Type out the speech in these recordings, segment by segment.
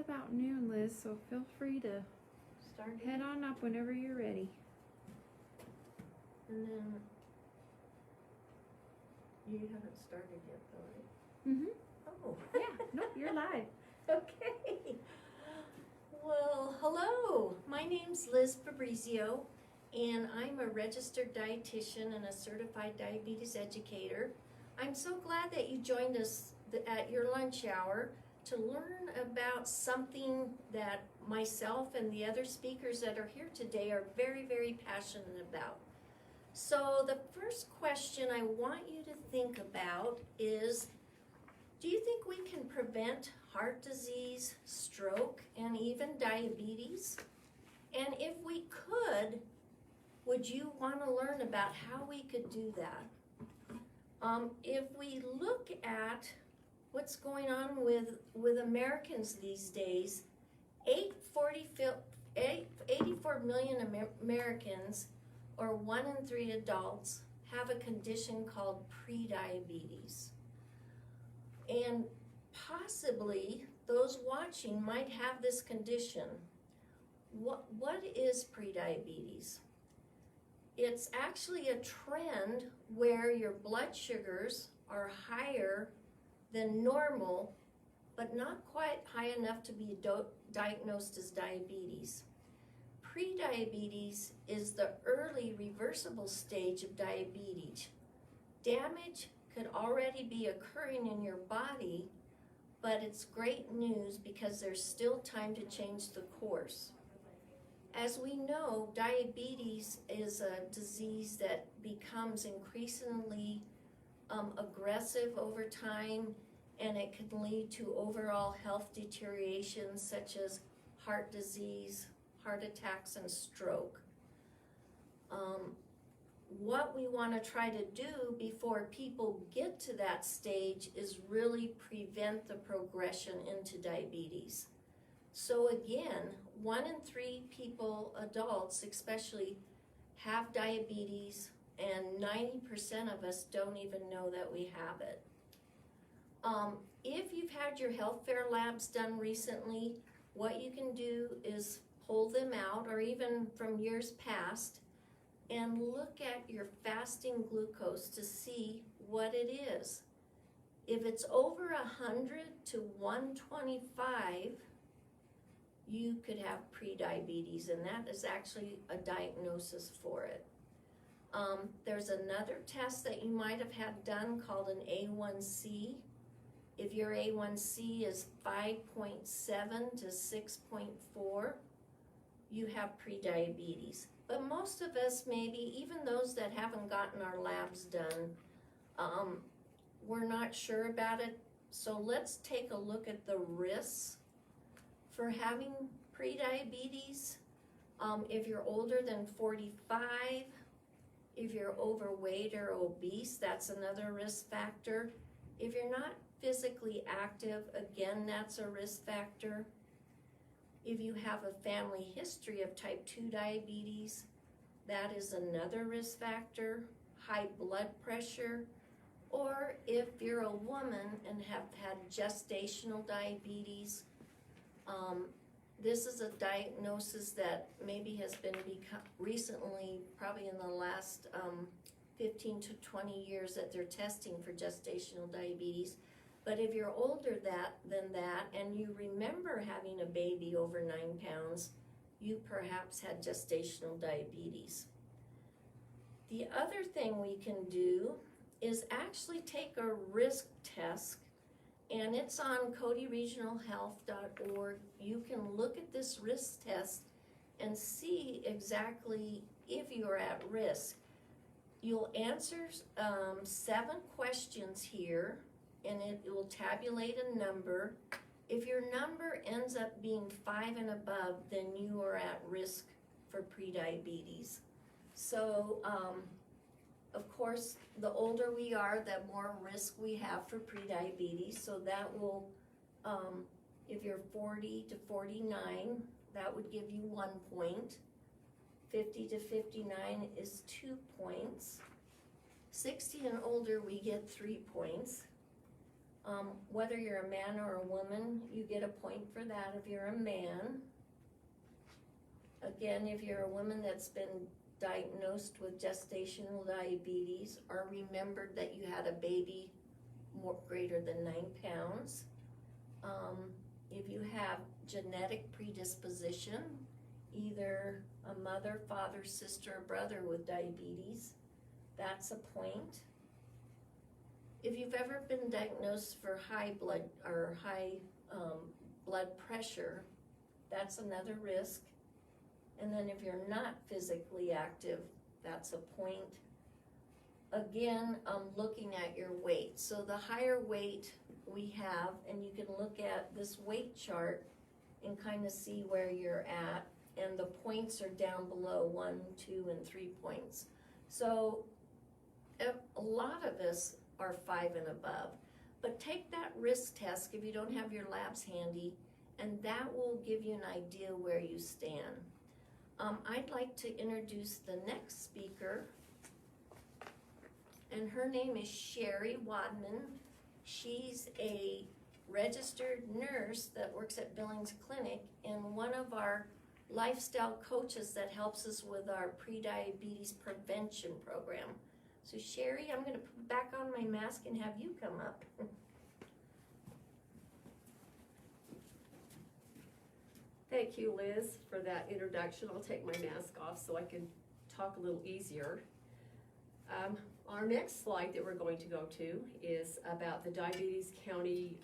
about noon, Liz, so feel free to Start head on up whenever you're ready. and then you haven't started yet, though, Mm-hmm. right? Oh. Yeah, nope, you're live. Okay. Well, hello. My name's Liz Fabrizio, and I'm a registered dietitian and a certified diabetes educator. I'm so glad that you joined us at your lunch hour to learn about something that myself and the other speakers that are here today are very, very passionate about. So the first question I want you to think about is, do you think we can prevent heart disease, stroke, and even diabetes? And if we could, would you want to learn about how we could do that? If we look at what's going on with Americans these days, 84 million Americans, or 1 in 3 adults, have a condition called prediabetes. And possibly those watching might have this condition. What is prediabetes? It's actually a trend where your blood sugars are higher than normal, but not quite high enough to be diagnosed as diabetes. Prediabetes is the early reversible stage of diabetes. Damage could already be occurring in your body, but it's great news because there's still time to change the course. As we know, diabetes is a disease that becomes increasingly aggressive over time, and it can lead to overall health deterioration such as heart disease, heart attacks, and stroke. What we want to try to do before people get to that stage is really prevent the progression into diabetes. So again, 1 in 3 people, adults especially, have diabetes, and 90% of us don't even know that we have it. If you've had your health fair labs done recently, what you can do is pull them out, or even from years past, and look at your fasting glucose to see what it is. If it's over 100 to 125, you could have prediabetes, and that is actually a diagnosis for it. There's another test that you might have had done called an A1C. If your A1C is 5.7 to 6.4, you have prediabetes. But most of us, maybe even those that haven't gotten our labs done, we're not sure about it. So let's take a look at the risks for having prediabetes. If you're older than 45, if you're overweight or obese, that's another risk factor. If you're not physically active, again, that's a risk factor. If you have a family history of type 2 diabetes, that is another risk factor. High blood pressure, or if you're a woman and have had gestational diabetes, this is a diagnosis that maybe has been recently, probably in the last 15 to 20 years, that they're testing for gestational diabetes. But if you're older than that and you remember having a baby over 9 pounds, you perhaps had gestational diabetes. The other thing we can do is actually take a risk test, and it's on codyregionalhealth.org. You can look at this risk test and see exactly if you're at risk. You'll answer 7 questions here, and it will tabulate a number. If your number ends up being 5 and above, then you are at risk for prediabetes. So, of course, the older we are, the more risk we have for prediabetes. So that will, if you're 40 to 49, that would give you 1 point. 50 to 59 is 2 points. 60 and older, we get 3 points. Whether you're a man or a woman, you get a point for that if you're a man. Again, if you're a woman that's been diagnosed with gestational diabetes or remembered that you had a baby greater than 9 pounds. If you have genetic predisposition, either a mother, father, sister, or brother with diabetes, that's a point. If you've ever been diagnosed for high blood or high blood pressure, that's another risk. And then if you're not physically active, that's a point. Again, looking at your weight. So the higher weight we have, and you can look at this weight chart and kind of see where you're at, and the points are down below 1, 2, and 3 points. So a lot of us are 5 and above, but take that risk test if you don't have your labs handy, and that will give you an idea where you stand. I'd like to introduce the next speaker, and her name is Sherry Wadman. She's a registered nurse that works at Billings Clinic and one of our lifestyle coaches that helps us with our prediabetes prevention program. So Sherry, I'm going to put back on my mask and have you come up. Thank you, Liz, for that introduction. I'll take my mask off so I can talk a little easier. Our next slide that we're going to go to is about the diabetes county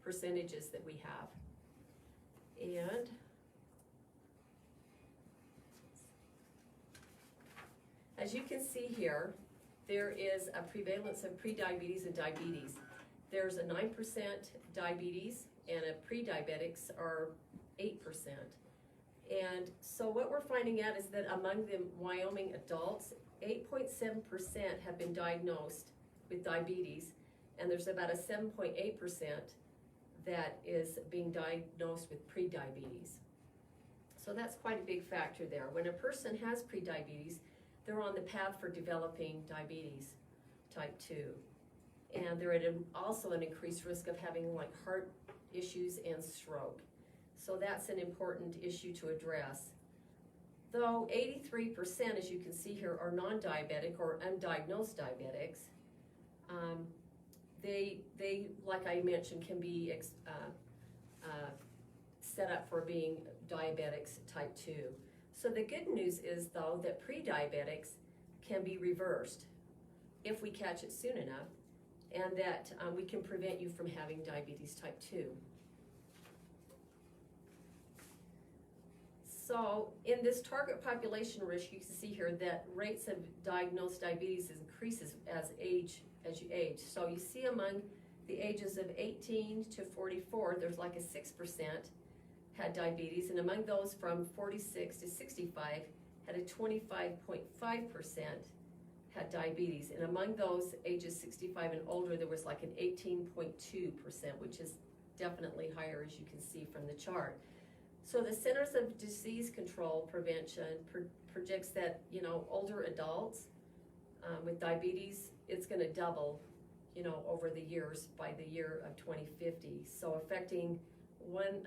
percentages that we have. And as you can see here, there is a prevalence of prediabetes and diabetes. There's a 9% diabetes, and a pre-diabetics are 8%. And so what we're finding out is that among the Wyoming adults, 8.7% have been diagnosed with diabetes, and there's about a 7.8% that is being diagnosed with prediabetes. So that's quite a big factor there. When a person has prediabetes, they're on the path for developing diabetes type 2. And they're at also an increased risk of having like heart issues and stroke. So that's an important issue to address. Though 83%, as you can see here, are non-diabetic or undiagnosed diabetics, they, like I mentioned, can be set up for being diabetics type 2. So the good news is, though, that pre-diabetics can be reversed if we catch it soon enough, and that we can prevent you from having diabetes type 2. So in this target population risk, you can see here that rates of diagnosed diabetes increases as you age. So you see among the ages of 18 to 44, there's like a 6% had diabetes, and among those from 46 to 65 had a 25.5% had diabetes, and among those ages 65 and older, there was like an 18.2%, which is definitely higher, as you can see from the chart. So the Centers of Disease Control Prevention projects that, older adults with diabetes, it's going to double, over the years by the year of 2050. So affecting one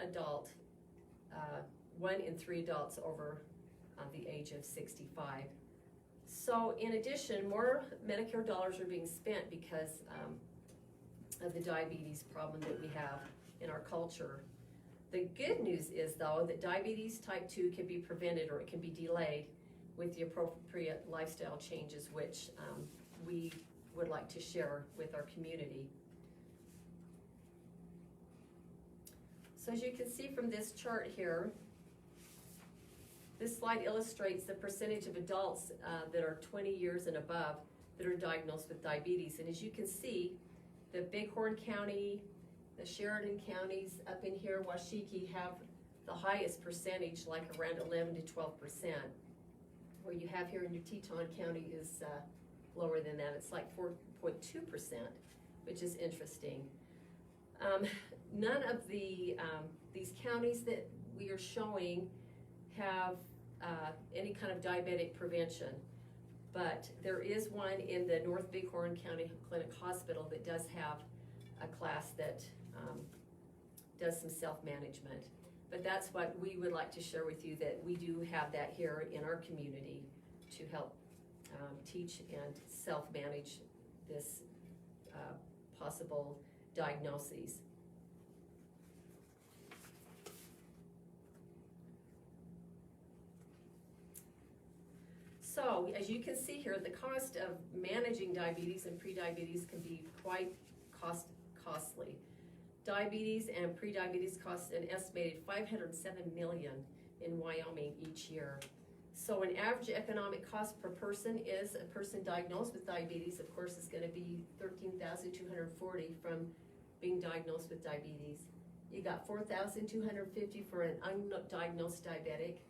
in 3 adults over the age of 65. So in addition, more Medicare dollars are being spent because of the diabetes problem that we have in our culture. The good news is, though, that diabetes type 2 can be prevented, or it can be delayed with the appropriate lifestyle changes, which we would like to share with our community. So as you can see from this chart here, this slide illustrates the percentage of adults that are 20 years and above that are diagnosed with diabetes. And as you can see, the Bighorn County, the Sheridan counties up in here, Washakie, have the highest percentage, like around 11 to 12%. Where you have here in your Teton County is lower than that. It's like 4.2%, which is interesting. None of the these counties that we are showing have any kind of diabetic prevention, but there is one in the North Bighorn County Clinic Hospital that does have a class that does some self-management. But that's what we would like to share with you, that we do have that here in our community to help teach and self-manage this possible diagnoses. So, as you can see here, the cost of managing diabetes and prediabetes can be quite costly. Diabetes and prediabetes cost an estimated $507 million in Wyoming each year. So an average economic cost per person is a person diagnosed with diabetes, of course, is going to be $13,240 from being diagnosed with diabetes. You got $4,250 for an undiagnosed diabetic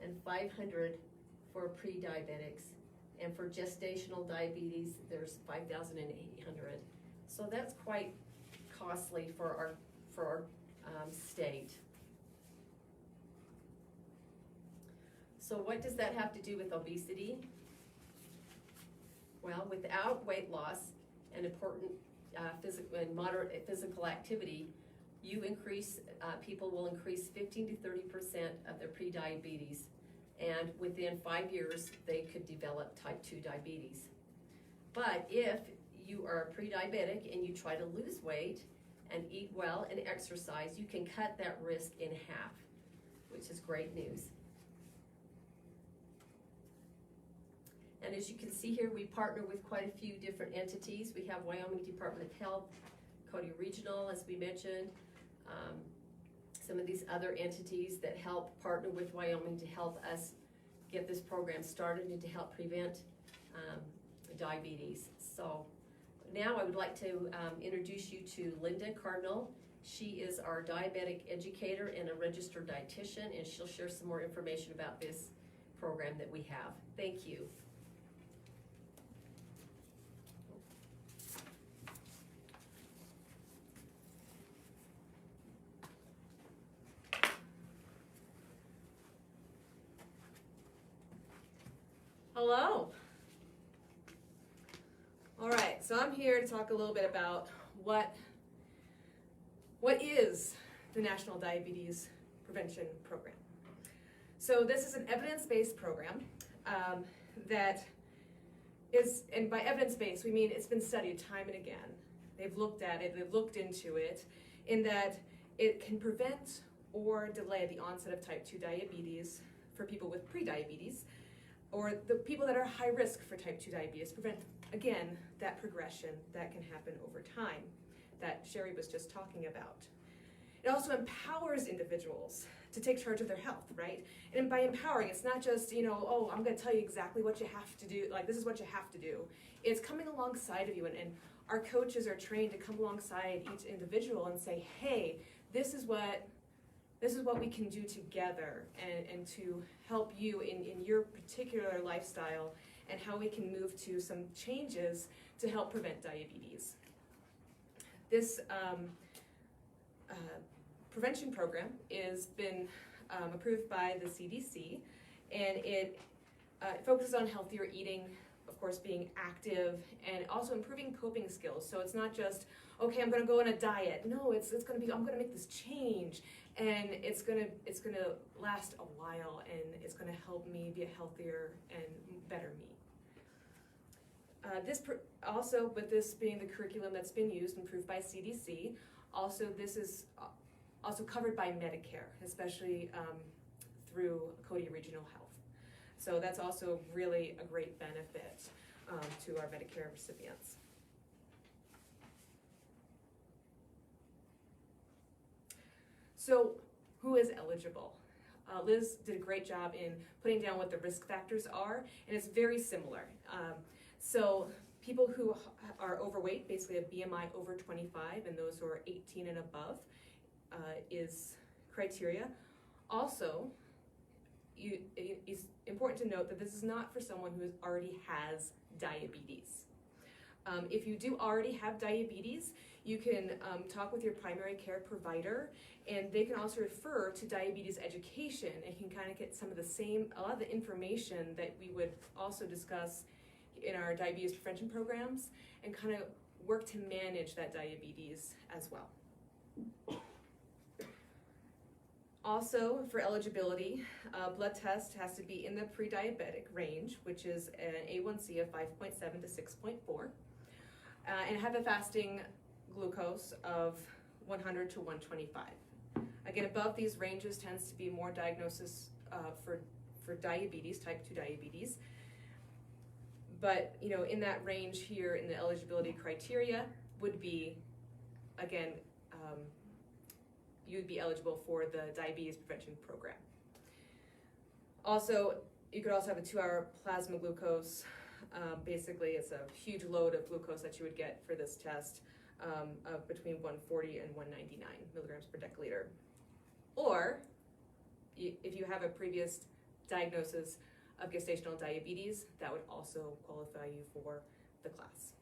and $500 for pre-diabetics. And for gestational diabetes, there's $5,800. So that's quite costly for our state. So what does that have to do with obesity? Well, without weight loss and important physical and moderate physical activity, people will increase 15 to 30% of their prediabetes, and within 5 years they could develop type 2 diabetes. But if you are a pre-diabetic and you try to lose weight and eat well and exercise, you can cut that risk in half, which is great news. And as you can see here, we partner with quite a few different entities. We have Wyoming Department of Health, Cody Regional, as we mentioned, some of these other entities that help partner with Wyoming to help us get this program started and to help prevent diabetes. So now I would like to introduce you to Linda Cardinal. She is our diabetic educator and a registered dietitian, and she'll share some more information about this program that we have. Thank you. Hello. All right, so I'm here to talk a little bit about what is the National Diabetes Prevention Program. So this is an evidence-based program that is, and by evidence-based, we mean it's been studied time and again. They've looked at it, they've looked into it, in that it can prevent or delay the onset of type 2 diabetes for people with prediabetes, or the people that are high risk for type 2 diabetes, prevent, again, that progression that can happen over time that Sherry was just talking about. It also empowers individuals to take charge of their health, right? And by empowering, it's not just, oh, I'm gonna tell you exactly what you have to do, like this is what you have to do. It's coming alongside of you, and our coaches are trained to come alongside each individual and say, hey, this is what we can do together and to help you in your particular lifestyle, and how we can move to some changes to help prevent diabetes. This prevention program has been approved by the CDC, and it focuses on healthier eating, of course being active, and also improving coping skills. So it's not just, okay, I'm gonna go on a diet. No, it's gonna be, I'm gonna make this change, and it's gonna last a while, and it's gonna help me be a healthier and better me. Also, with this being the curriculum that's been used and approved by CDC, also this is also covered by Medicare, especially through Cody Regional Health. So that's also really a great benefit to our Medicare recipients. So who is eligible? Liz did a great job in putting down what the risk factors are, and it's very similar. So people who are overweight, basically a BMI over 25, and those who are 18 and above is criteria. Also, it's important to note that this is not for someone who already has diabetes. If you do already have diabetes, you can talk with your primary care provider, and they can also refer to diabetes education, and you can kind of get a lot of the information that we would also discuss in our diabetes prevention programs, and kind of work to manage that diabetes as well. Also, for eligibility, a blood test has to be in the pre-diabetic range, which is an A1C of 5.7 to 6.4, and have a fasting glucose of 100 to 125. Again, above these ranges tends to be more diagnosis for diabetes, type 2 diabetes. But, you know, in that range here in the eligibility criteria would be, again, you'd be eligible for the diabetes prevention program. Also, you could also have a 2-hour plasma glucose. Basically, it's a huge load of glucose that you would get for this test of between 140 and 199 milligrams per deciliter. Or, if you have a previous diagnosis of gestational diabetes, that would also qualify you for the class.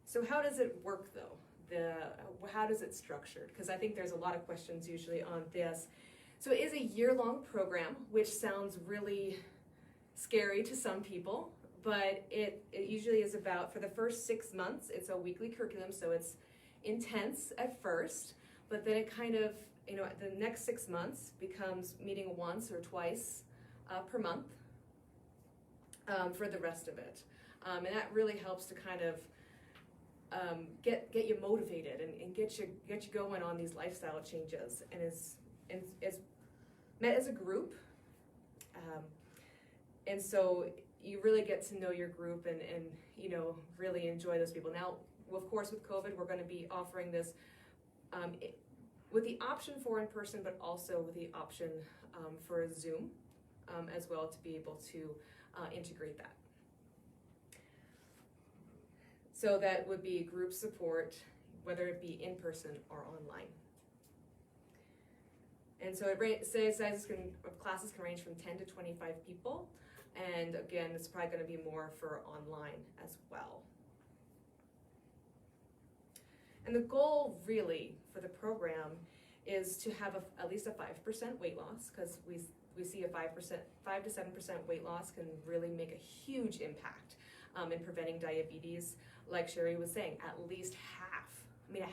So how does it work though? How does it structured? Because I think there's a lot of questions usually on this. So it is a year-long program, which sounds really scary to some people, but it usually is about, for the first 6 months, it's a weekly curriculum, so it's intense at first, but then it kind of, you know, the next 6 months becomes meeting once or twice per month for the rest of it. And that really helps to kind of get you motivated and get you going on these lifestyle changes, and is met as a group, and so you really get to know your group and you know, really enjoy those people. Now, of course, with COVID, we're going to be offering this with the option for in-person, but also with the option for a Zoom as well, to be able to integrate that. So that would be group support, whether it be in person or online. And so classes can range from 10 to 25 people. And again, it's probably going to be more for online as well. And the goal really for the program is to have at least a 5% weight loss, because we see a 5 to 7% weight loss can really make a huge impact in preventing diabetes. Like Sherry was saying, at least half. I mean,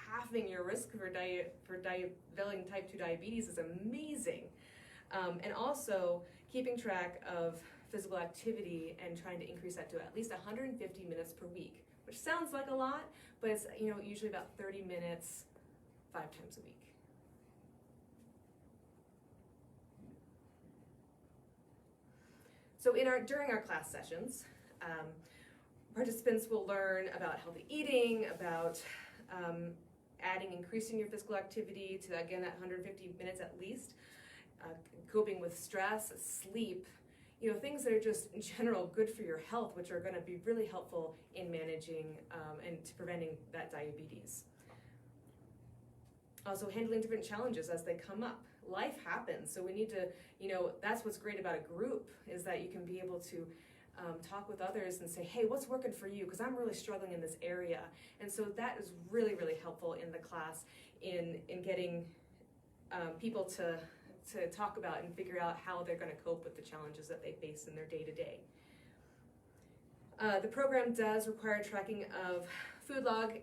halving your risk for developing type 2 diabetes is amazing. And also keeping track of physical activity and trying to increase that to at least 150 minutes per week, which sounds like a lot, but it's, you know, usually about 30 minutes 5 times a week. So during our class sessions, participants will learn about healthy eating, about increasing your physical activity to, again, that 150 minutes at least, coping with stress, sleep, you know, things that are just in general good for your health, which are going to be really helpful in managing and to preventing that diabetes. Also handling different challenges as they come up. Life happens, so we need to, you know, that's what's great about a group, is that you can be able to talk with others and say, hey, what's working for you? Because I'm really struggling in this area. And so that is really, really helpful in the class in getting people to talk about and figure out how they're going to cope with the challenges that they face in their day-to-day. The program does require tracking of food log,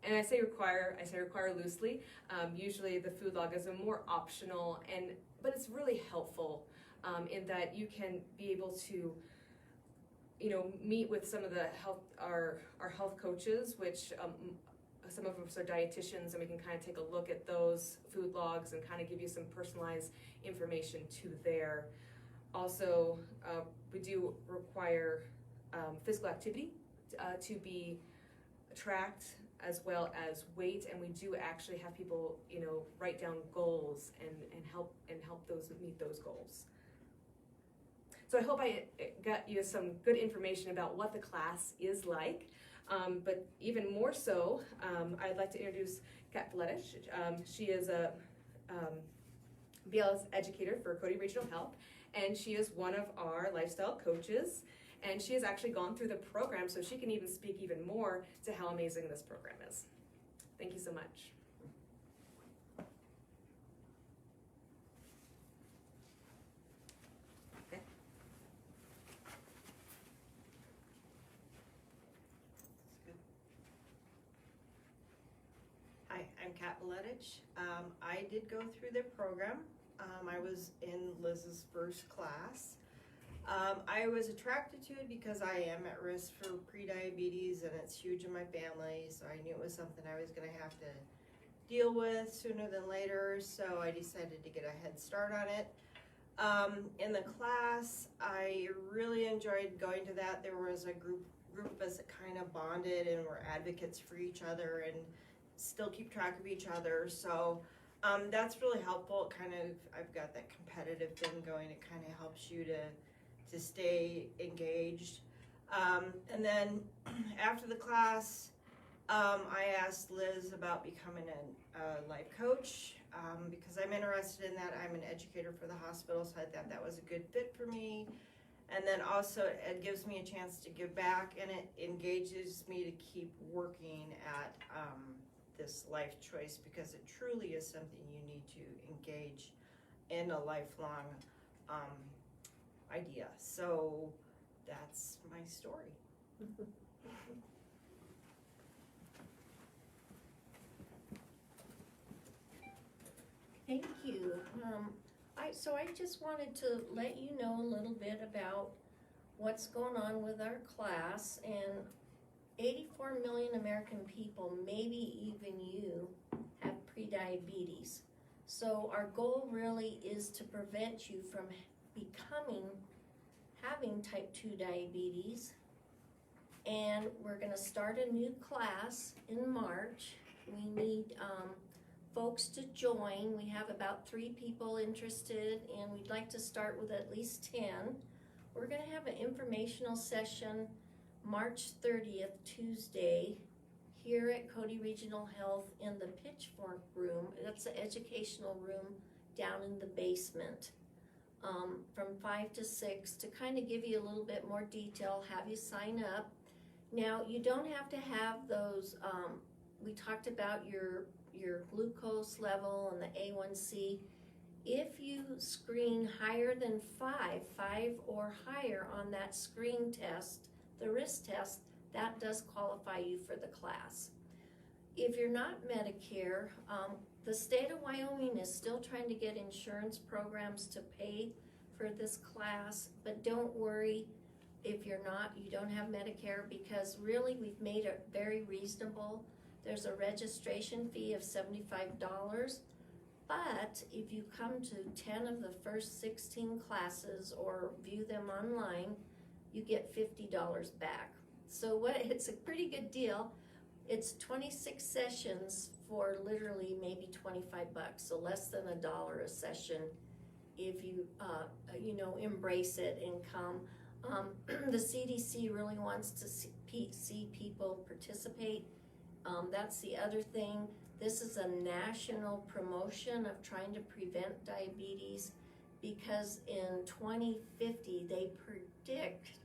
and I say require loosely. Usually the food log is a more optional, but it's really helpful in that you can be able to, you know, meet with some of the our health coaches, which some of us are dietitians, and we can kind of take a look at those food logs and kind of give you some personalized information to there. Also, we do require physical activity to be tracked, as well as weight, and we do actually have people, you know, write down goals and help those meet those goals. So I hope I got you some good information about what the class is like, but even more so, I'd like to introduce Kat Vuletich. She is a BLS educator for Cody Regional Health, and she is one of our lifestyle coaches, and she has actually gone through the program, so she can even speak even more to how amazing this program is. Thank you so much. Okay. Hi, I'm Kat Vuletich. I did go through their program. I was in Liz's first class. I was attracted to it because I am at risk for prediabetes and it's huge in my family, so I knew it was something I was going to have to deal with sooner than later, so I decided to get a head start on it. In the class, I really enjoyed going to that. There was a group of us that kind of bonded and were advocates for each other and still keep track of each other, so that's really helpful. I've got that competitive thing going. It kind of helps you to stay engaged. And then after the class, I asked Liz about becoming a life coach because I'm interested in that. I'm an educator for the hospital, so I thought that was a good fit for me. And then also it gives me a chance to give back, and it engages me to keep working at this life choice, because it truly is something you need to engage in a lifelong idea. So that's my story. Thank you. So I just wanted to let you know a little bit about what's going on with our class, and 84 million American people, maybe even you, have prediabetes. So our goal really is to prevent you from having type 2 diabetes. And we're gonna start a new class in March. We need folks to join. We have about 3 people interested, and we'd like to start with at least 10. We're gonna have an informational session March 30th, Tuesday, here at Cody Regional Health in the Pitchfork room. That's the educational room down in the basement, from 5 to 6, to kind of give you a little bit more detail, have you sign up. Now, you don't have to have those, we talked about your glucose level and the A1C. If you screen higher than 5 or higher on that screen test, the risk test, that does qualify you for the class. If you're not Medicare, the state of Wyoming is still trying to get insurance programs to pay for this class, but don't worry if you don't have Medicare, because really we've made it very reasonable. There's a registration fee of $75, but if you come to 10 of the first 16 classes or view them online, you get $50 back. So it's a pretty good deal. It's 26 sessions for literally maybe $25, so less than $1 a session if you embrace it and come. The CDC really wants to see people participate. That's the other thing. This is a national promotion of trying to prevent diabetes, because in 2050 they predict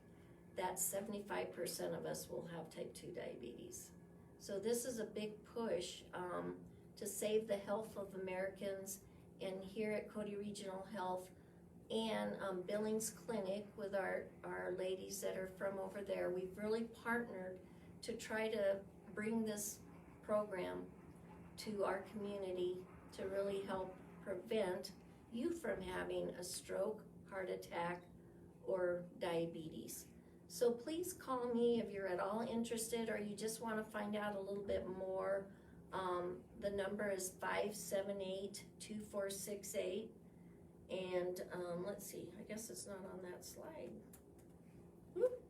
that 75% of us will have type 2 diabetes. So this is a big push to save the health of Americans. And here at Cody Regional Health and Billings Clinic, with our ladies that are from over there, we've really partnered to try to bring this program to our community to really help prevent you from having a stroke, heart attack, or diabetes. So please call me if you're at all interested, or you just want to find out a little bit more. The number is 578-2468. And let's see, I guess it's not on that slide. Whoop.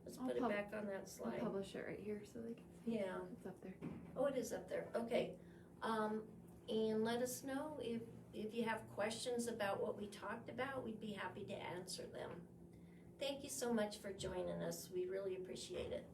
Let's put it back on that slide. I'll publish it right here so they can see. Yeah. It's up there. Oh, it is up there. Okay. And let us know if you have questions about what we talked about. We'd be happy to answer them. Thank you so much for joining us. We really appreciate it.